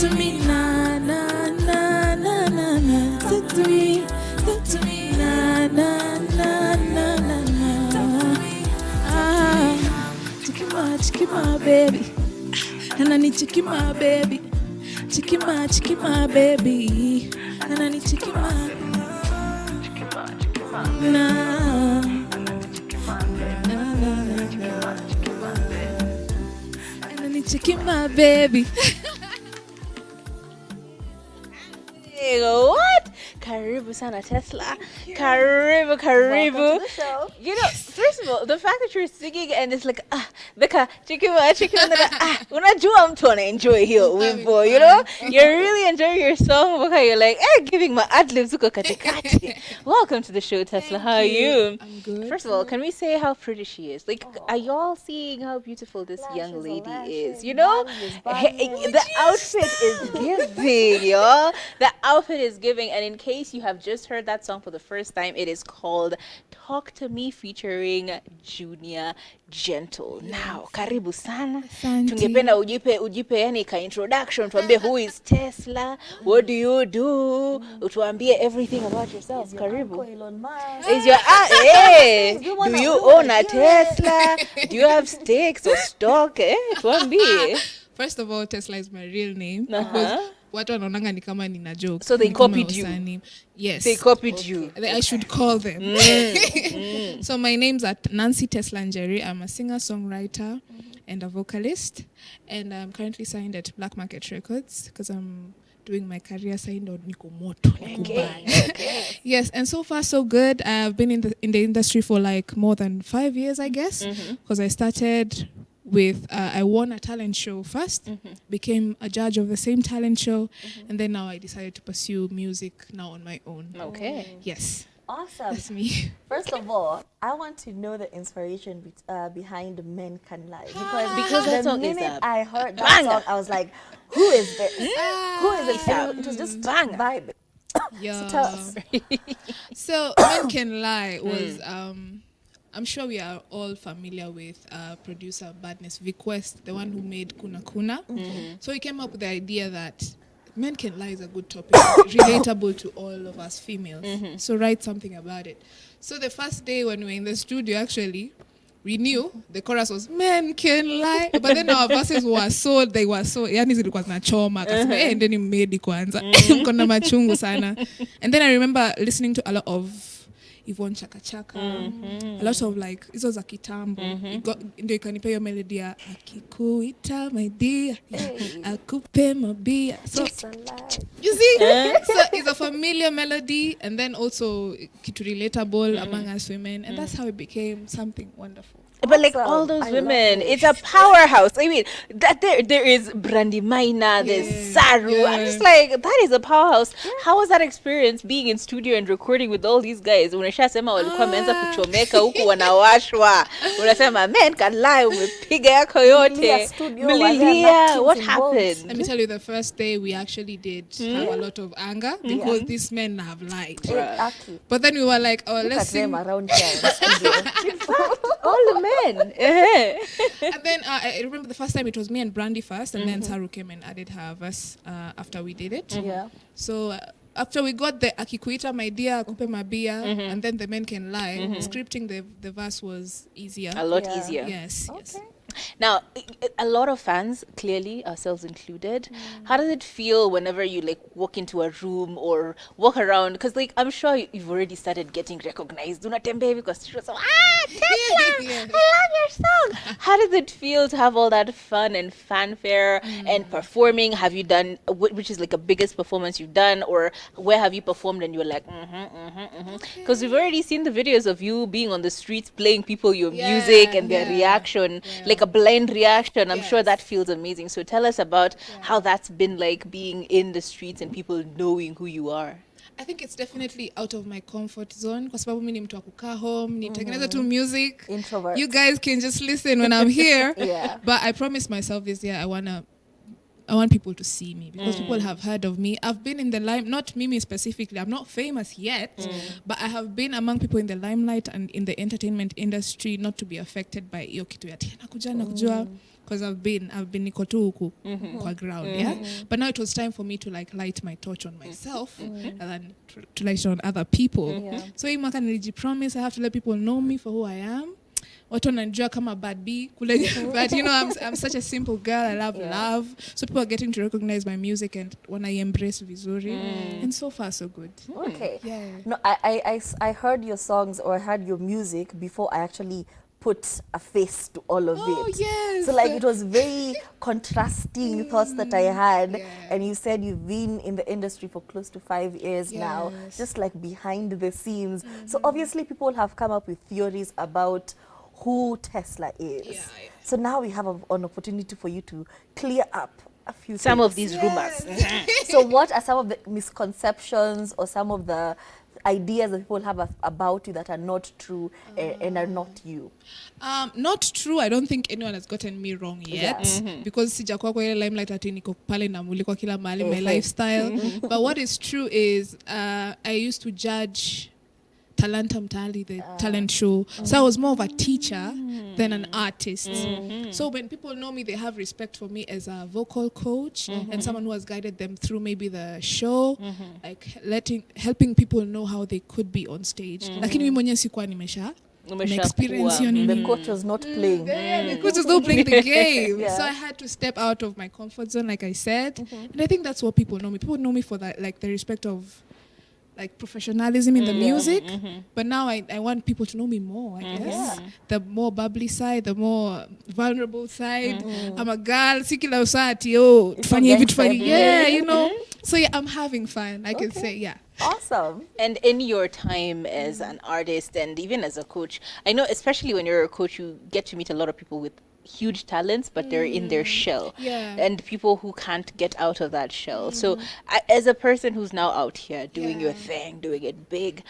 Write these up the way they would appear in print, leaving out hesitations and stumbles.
to me, na na na na na na. Talk to me, na na na na na na. Ah, chiki my baby, and I need chiki my baby, chiki my baby, and I need chiki my na. Chicken my baby. Hey, what? Karibu sana Tesla. Karibu. Welcome to the show. You know, first of all, the fact that you're singing and it's like Beka chicken unajua mtu ana enjoy hiyo wimbo, you know? You're really enjoying your song because you're like, giving my ad-libs uko katikati. Welcome to the show, Tesla. How are you? I'm good. First of all, can we say how pretty she is? Like, are y'all seeing how beautiful this young lady is? You know? The outfit is giving, y'all. The outfit is giving. And in case you have just heard that song for the first time, it is called Talk to Me featuring Junior Gentle. Now, karibu sana. Tungependa ujipe yani ka introduction, tuambie who is Tesla, what do you do, utuambie everything about yourself. Karibu. Is your hey, do you own a Tesla? Do you have stakes or stock? Tuambie. First of all, Tesla is my real name. Because watu wanaonanga ni kama nina joke. So they copied you. Yes. They copied you. I should call them. So my name's Nancy Tesla Njeri. I'm a singer-songwriter and a vocalist. And I'm currently signed at Black Market Records because I'm doing my career signed on Nikomoto. Okay. Yes, and so far so good. I've been in the industry for like more than 5 years, I guess. Because I started with I won a talent show first, became a judge of the same talent show, and then now I decided to pursue music now on my own. Okay. Yes. Awesome. That's me. First of all, I want to know the inspiration behind Men Can Lie. Because that the song is minute a I heard that banger. song, I was like, who is this? Who is it? And it was just banger. vibe. Yeah. So tell us. So Men Can Lie was I'm sure we are all familiar with producer Badness Vic West, the one who made Kuna Kuna. So he came up with the idea that Men Can Lie is a good topic, relatable to all of us females. So write something about it. So the first day when we were in the studio, actually, we knew the chorus was Men Can Lie, but then our verses were so yani zilikuwa zinachoma akasema endeni mmedi kwanza mkona machungu sana. And then I remember listening to a lot of Yvonne Chaka Chaka, a lot of like hizo za kitambo, ndio ikanipa hiyo melody ya akikuita my dear, akupe mabia. So you see, so it's a familiar melody and then also kitu relatable among us women, and that's how it became something wonderful. But like all those women, it's a powerhouse. I mean, that there is Brandy Maina, there's Saru. I'm just like, that is a powerhouse. How was that experience being in studio and recording with all these guys? Unashasema walikuwa wameanza kuchomeka huku wanawashwa. Unasema Men Can Lie, umepiga yako yote. Mlilia, what happened? Let me tell you, the first day we actually did have a lot of anger because these men have lied. But then we were like, oh, let's sing. Them around here. All the men. And then I remember the first time it was me and Brandy first, and then Saru came and added her verse after we did it. Yeah. So after we got the akikuita my dear, akupe mabia, and then the Men Can Lie, scripting the verse was easier. A lot easier. Yes, yes. Now, a lot of fans, clearly ourselves included, how does it feel whenever you like walk into a room or walk around? Because like I'm sure you've already started getting recognized. Do not tembe because you're so Tesla, I love your song. How does it feel to have all that fun and fanfare and performing? Have you done which is like a biggest performance you've done, or where have you performed and you're like because we've already seen the videos of you being on the streets playing people your music and their reaction, like a blind reaction. I'm sure that feels amazing. So tell us about how that's been like being in the streets and people knowing who you are. I think it's definitely out of my comfort zone kwa sababu mimi ni mtu wa kukaa home, nitengeneza tu music. Introvert. You guys can just listen when I'm here. But I promised myself this year I want people to see me because people have heard of me. I've been in the limelight, not Mimi specifically. I'm not famous yet, but I have been among people in the limelight and in the entertainment industry, not to be affected by iyo kitu ya tena kujua. because I've been niko tu huku kwa ground, yeah. But now it was time for me to like light my torch on myself and then to light it on other people. So hii mwaka nilijipromise I have to let people know me for who I am. Watu wananijua kama bad B kule, but you know I'm such a simple girl. I love love, so people are getting to recognize my music and when I embrace vizuri, and so far so good. Okay. Yeah. No, I heard your songs or I heard your music before I actually put a face to all of it. Yes. So like it was very contrasting thoughts that I had. And you said you've been in the industry for close to 5 years now, just like behind the scenes. So obviously people have come up with theories about who Tesla is. So now we have an opportunity for you to clear up a few some things. of these rumors. So what are some of the misconceptions or some of the ideas that people have about you that are not true and are not you? Not true. I don't think anyone has gotten me wrong yet, because sijakuwa kwa ile limelight ati niko pale na muliko kila mahali my lifestyle. But what is true is I used to judge Talanta Mtali, the talent show. So I was more of a teacher than an artist. So when people know me, they have respect for me as a vocal coach and someone who has guided them through maybe the show, like helping people know how they could be on stage. Lakini mimi mwenyewe sikuwa nimesha experience the coach was not playing. The coach was not playing the game. So I had to step out of my comfort zone, like I said. And I think that's what people know me. People know me for that, like the respect of like professionalism in the music, but now I want people to know me more, I guess. The more bubbly side, the more vulnerable side. I'm a girl, sikila usati, you know. So yeah, I'm having fun, I can say, yeah. Awesome. And in your time as an artist and even as a coach, I know especially when you're a coach, you get to meet a lot of people with huge talents, but they're in their shell, and people who can't get out of that shell. So as a person who's now out here doing your thing, doing it big,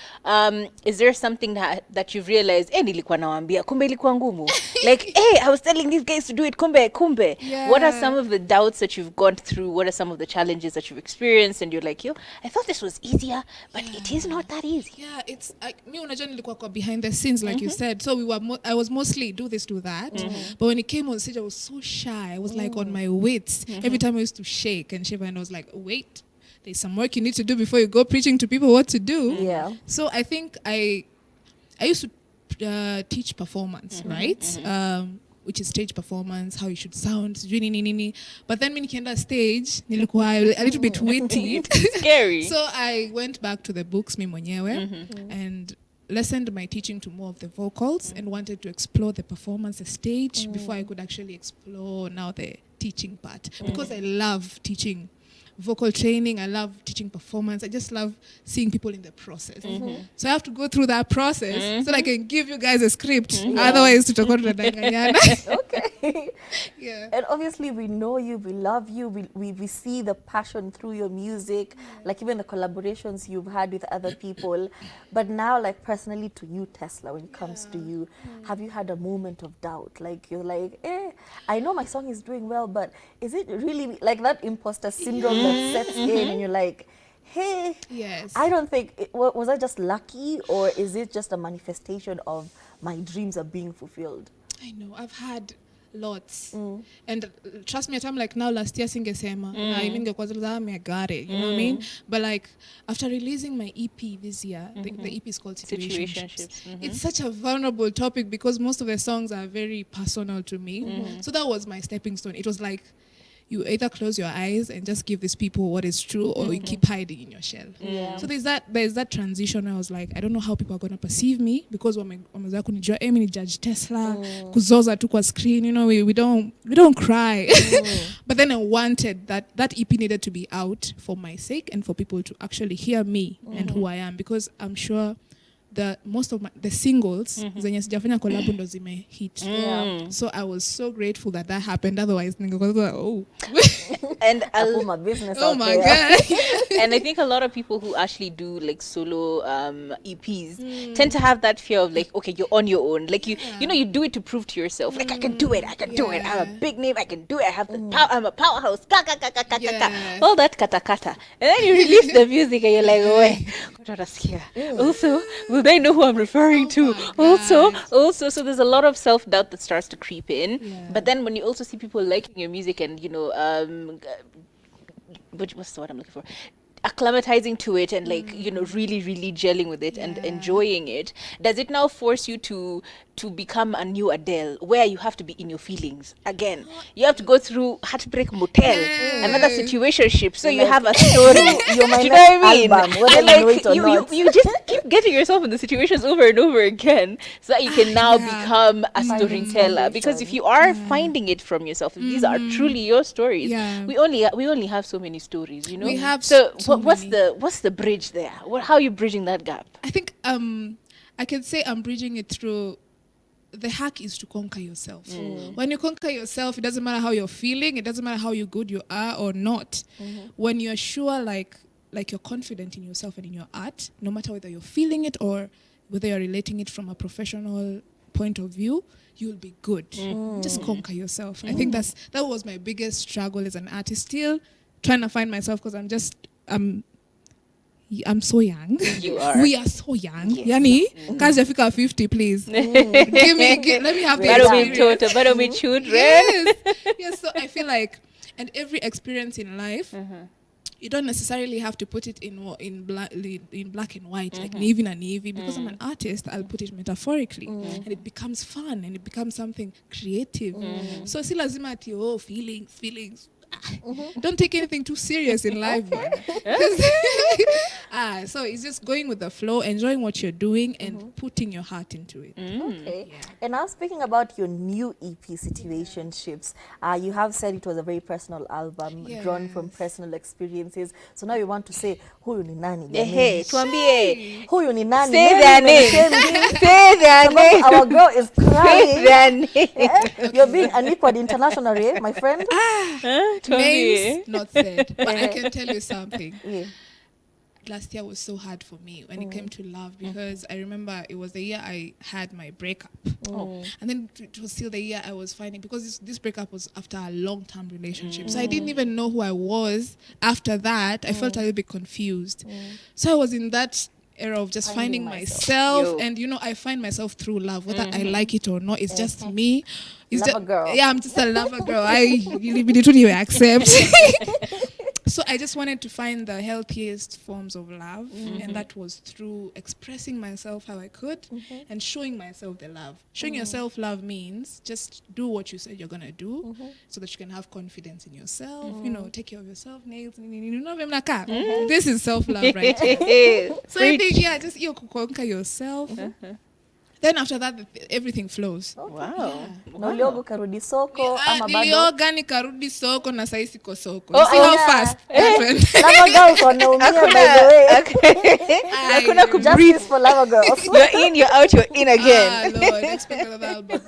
is there something that you've realized, nilikuwa nawaambia kumbe ilikuwa ngumu? Like, I was telling these guys to do it, kumbe. What are some of the doubts that you've gone through? What are some of the challenges that you've experienced and you're like, I thought this was easier, but it is not that easy? It's like me unajua nilikuwa kwa behind the scenes, like you said. So I was mostly do this, do that. But when it came on stage, I was so shy. I was like on my wits. Every time I used to shake and shiver, and I was like, wait, there's some work you need to do before you go preaching to people what to do. So I think I used to teach performance, right? Which is stage performance, how you should sound, but then when you came on stage, nilikuwa a little bit witty. Scary. So I went back to the books, me mwenyewe, and lessened my teaching to more of the vocals and wanted to explore the performance, the stage, before I could actually explore now the teaching part. Because I love teaching vocal training, I love teaching performance, I just love seeing people in the process. So I have to go through that process so that I can give you guys a script. Otherwise, tutakuwa tunadanganyana. Okay. And obviously we know you, we love you, we see the passion through your music, like even the collaborations you've had with other people. But now, like personally to you, Tesla, when it comes to you, have you had a moment of doubt? Like you're like, I know my song is doing well, but is it really like that imposter syndrome that sets in and you're like, hey, I don't think, was I just lucky, or is it just a manifestation of my dreams are being fulfilled? I know, I've had lots. And trust me, at time like now, last year singesema, I got it, you know what I mean? But like after releasing my EP this year, the EP is called Situationships. It's such a vulnerable topic because most of the songs are very personal to me. So that was my stepping stone. It was like, you either close your eyes and just give these people what is true, or you keep hiding in your shell. So there's that transition. I was like, I don't know how people are going to perceive me, because wamezoea kunijua ni judge Tesla, kuzoza tu kwa screen, you know, we don't cry. But then I wanted that EP needed to be out for my sake and for people to actually hear me and who I am, because I'm sure most of the singles zenye sijafanya collab ndo zime hit. So I was so grateful that happened, otherwise ningekuwa And I put my business Oh out my there. god. and I think a lot of people who actually do like solo EPs tend to have that fear of like, okay, you're on your own. Like you know, you do it to prove to yourself, like I can do it, I can do it. I'm a big name, I can do it. I have the power. I'm a powerhouse. Ka ka ka ka ka ka ka. Yes. All that kata kata, and then you release the music, and you're like, wait, what else here? Also, will they know who I'm referring to? my Also, so there's a lot of self doubt that starts to creep in. Yeah. But then when you also see people liking your music and what's the word I'm looking for? Acclimatizing to it and like really gelling with it and Yeah. enjoying it, does it now force you to become a new Adele where you have to be in your feelings again? You have to go through heartbreak motel, another situationship, so you have a story. You're my Do you know what I mean? album, whether And you know it or you not. you just keep getting yourself in the situations over and over again so that you can now become a storyteller, because if you are finding it from yourself, if these are truly your stories, Yeah. we only have so many stories, you know. We have so so what's many. what's the bridge there? How are you bridging that gap? I think I can say I'm bridging it through. The hack is to conquer yourself. When you conquer yourself, it doesn't matter how you're feeling. It doesn't matter how good you are or not. When you're sure, like you're confident in yourself and in your art, no matter whether you're feeling it or whether you're relating it from a professional point of view, you'll be good. Just conquer yourself. I think that was my biggest struggle as an artist. Still trying to find myself because I'm so young. You are. We are so young. Yes. Yani, kazi yafika 50, please. Let me have the Battle me experience. total, battle me children. Yes, so I feel like, and every experience in life, you don't necessarily have to put it in black and white, like navy and navy. Because I'm an artist, I'll put it metaphorically, and it becomes fun and it becomes something creative. So si lazima ati feelings. Don't take anything too serious in life, man. So it's just going with the flow, enjoying what you're doing, and putting your heart into it. Okay. And now speaking about your new EP, Situationships, you have said it was a very personal album, drawn from personal experiences. So now you want to say, huyu ni nani? Hey, tuambie. Huyu ni nani? Say their name. Say their name. Our girl is Say crying. their name. You're being unequal internationally, my friend. Names not said, but I can tell you something. Last year was so hard for me when it came to love, because I remember it was the year I had my breakup. And then it was still the year I was finding, because this breakup was after a long-term relationship. So I didn't even know who I was after that. I felt a little bit confused. So I was in that era of just finding myself. And I find myself through love, whether I like it or not. It's just me. It's Lover girl. Yeah, I'm just a lover girl. I really accept. So I just wanted to find the healthiest forms of love, and that was through expressing myself how I could and showing myself the love. Showing yourself love means just do what you said you're gonna do, so that you can have confidence in yourself. Take care of yourself, nails. This is self-love, right? So I think just you conquer yourself. Then after that, everything flows. Wow. Na ulioga ukarudi soko ama bado? Nilioga nikarudi soko na sasa siko soko. See how fast that went. Lover girls wanaumia, by the way. Hakuna Justice for lover girls. You're in, you're out, you're in again. Lord, expect another album.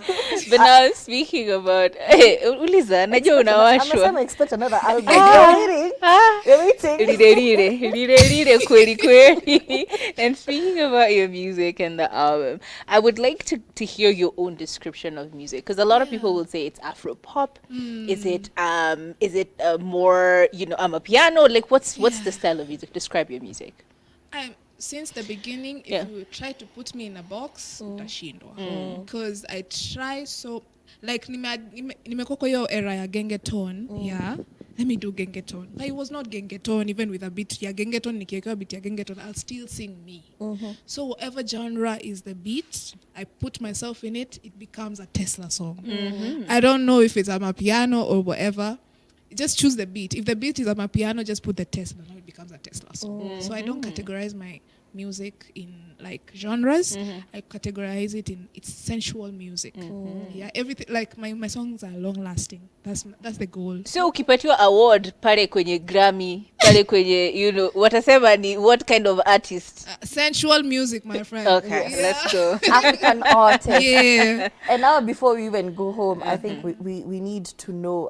But now speaking about, uliza, najua unawashwa. Amesema expect another album. You're waiting. You're waiting. Rire, kweli. And speaking about your music and the album, I would like to hear your own description of music, because a lot of people will say it's Afro pop. Is it more a piano? Like what's the style of music? Describe your music. Since the beginning, if you try to put me in a box, utashindwa. Because I try so, like nimekuwa kwa hiyo era ya gengeton, let me do gengeton. But it was not gengeton, even with a beat ya gengeton, nikiweka beat ya gengeton, I'll still sing me. So whatever genre is the beat, I put myself in it, it becomes a Tesla song. I don't know if it's a piano or whatever. Just choose the beat. If the beat is a piano, just put the Tesla. Now it becomes a Tesla song. So I don't categorize my music in like genres. I categorize it in its sensual music. Yeah, everything, like my songs are long lasting. That's the goal. So ukipatiwa award pale kwenye Grammy pale kwenye, you know, watasema ni what kind of artist? Sensual music, my friend. Okay, let's go. African artist. Yeah. And now, before we even go home, I think we need to know.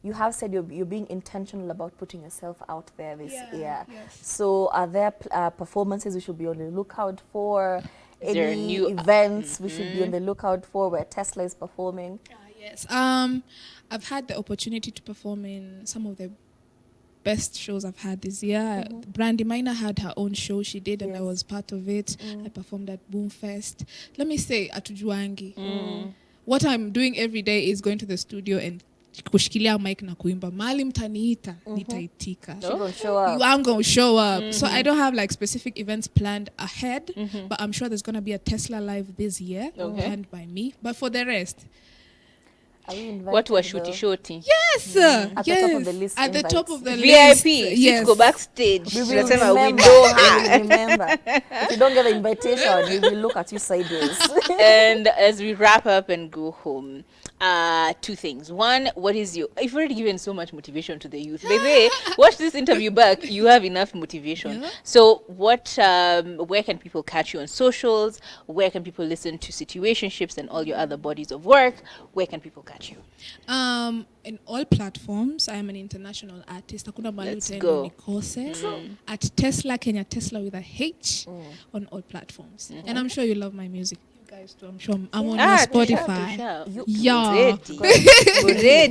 You have said you're being intentional about putting yourself out there this year. Yes. So, are there performances we should be on the lookout for? Is there Any new events we should be on the lookout for where Tesla is performing? Yes. I've had the opportunity to perform in some of the best shows I've had this year. Brandy Minor had her own show she did, and I was part of it. I performed at Boomfest. Let me say, atujuangi. What I'm doing every day is going to the studio and kushikilia mic na kuimba. Mali mtaniita, nitaitika. You're going to show up. I'm going to show up. So I don't have like specific events planned ahead, but I'm sure there's going to be a Tesla live this year planned by me. But for the rest, Are we invited, What was though? shooty? yes, At the yes. top of the list. At the top of the VIP, list, yes. go backstage. We will Tunasema we remember. know We her. will remember. If you don't get the invitation, we will look at you sideways. And as we wrap up and go home, two things. One, what is you've already given so much motivation to the youth. By the way, watch this interview back. You have enough motivation. So what, where can people catch you on socials? Where can people listen to Situationships and all your other bodies of work? Where can people catch you? In all platforms, I am an international artist. Hakuna mahali Let's utaenda go. unikose. At Tesla Kenya, Tesla with a H on all platforms. And I'm sure you love my music. You guys too. I'm sure I'm on your Spotify. Tusha. You- Yeah. Ready.